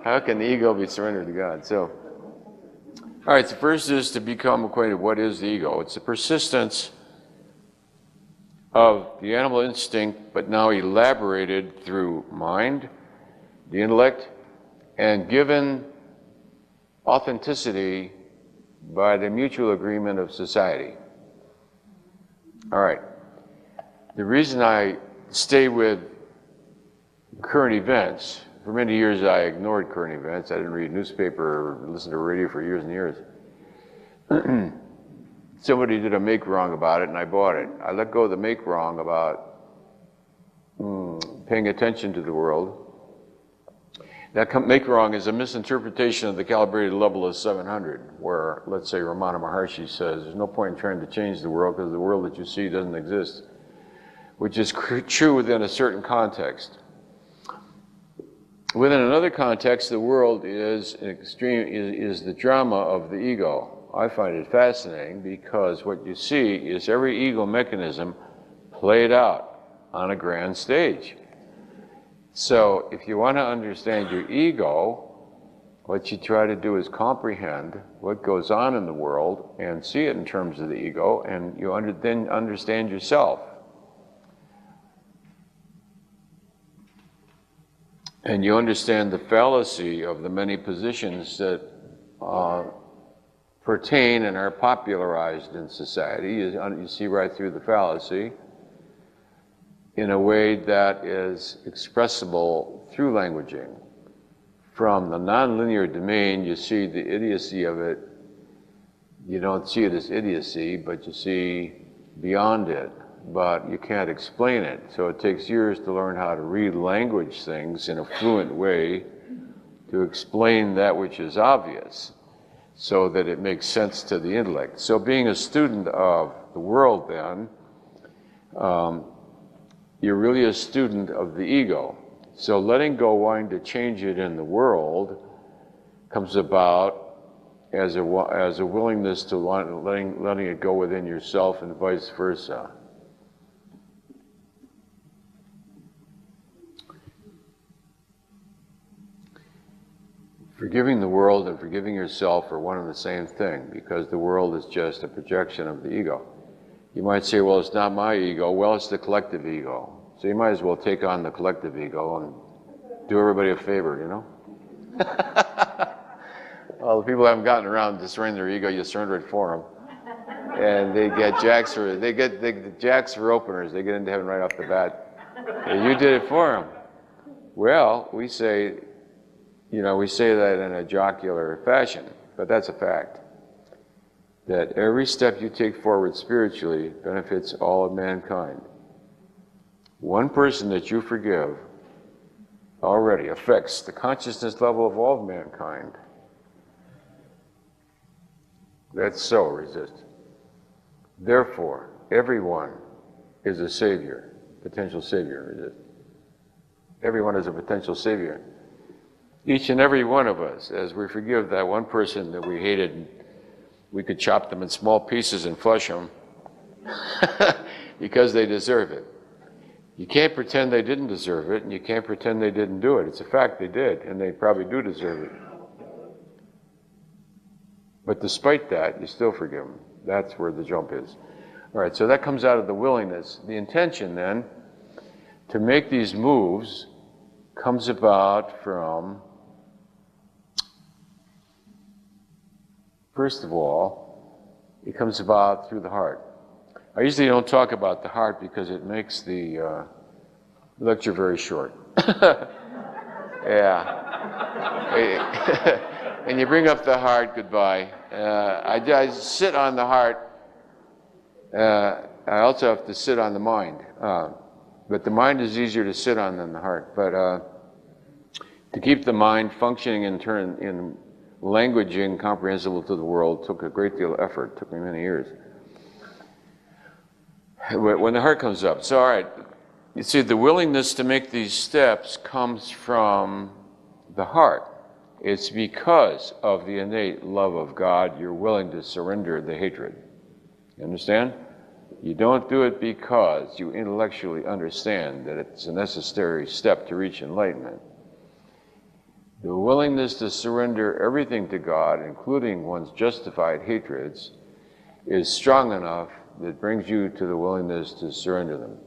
How can the ego be surrendered to God? So, all right, so first is to become acquainted. What is the ego? It's the persistence of the animal instinct, but now elaborated through mind, the intellect, and given authenticity by the mutual agreement of society. All right. The reason I stay with current events, for many years I ignored current events. I didn't read newspaper or listen to radio for years and years. Somebody did a make wrong about it and I bought it. I let go of the make wrong about paying attention to the world. That make wrong is a misinterpretation of the calibrated level of 700, where, let's say, Ramana Maharshi says, there's no point in trying to change the world because the world that you see doesn't exist, which is true within a certain context. Within another context, the world is the drama of the ego. I find it fascinating because what you see is every ego mechanism played out on a grand stage. So if you want to understand your ego, what you try to do is comprehend what goes on in the world and see it in terms of the ego, and you then understand yourself. And you understand the fallacy of the many positions that pertain and are popularized in society. You see right through the fallacy in a way that is expressible through languaging. From the nonlinear domain, you see the idiocy of it. You don't see it as idiocy, but you see beyond it, but you can't explain it. So it takes years to learn how to read language things in a fluent way to explain that which is obvious so that it makes sense to the intellect. So being a student of the world then, you're really a student of the ego. So letting go, wanting to change it in the world, comes about as a willingness to letting it go within yourself and vice versa. Forgiving the world and forgiving yourself are one and the same thing, because the world is just a projection of the ego. You might say, well, it's not my ego. Well, it's the collective ego. So you might as well take on the collective ego and do everybody a favor, you know? Well, the people haven't gotten around to surrender their ego, you surrender it for them. And they get jacks for openers. They get into heaven right off the bat. And you did it for them. Well, we say that in a jocular fashion, but that's a fact. That every step you take forward spiritually benefits all of mankind. One person that you forgive already affects the consciousness level of all of mankind. That's so, resist. Therefore, everyone is a savior, potential savior, resist. Everyone is a potential savior. Each and every one of us, as we forgive that one person that we hated, we could chop them in small pieces and flush them because they deserve it. You can't pretend they didn't deserve it, and you can't pretend they didn't do it. It's a fact they did, and they probably do deserve it. But despite that, you still forgive them. That's where the jump is. All right, so that comes out of the willingness. The intention, then, to make these moves comes about from, first of all, it comes about through the heart. I usually don't talk about the heart because it makes the lecture very short. Yeah. And you bring up the heart, goodbye. I sit on the heart. I also have to sit on the mind. But the mind is easier to sit on than the heart. But to keep the mind functioning in languaging comprehensible to the world took a great deal of effort. Took me many years. When the heart comes up. So, all right, you see, the willingness to make these steps comes from the heart. It's because of the innate love of God you're willing to surrender the hatred. You understand? You don't do it because you intellectually understand that it's a necessary step to reach enlightenment. The willingness to surrender everything to God, including one's justified hatreds, is strong enough that brings you to the willingness to surrender them.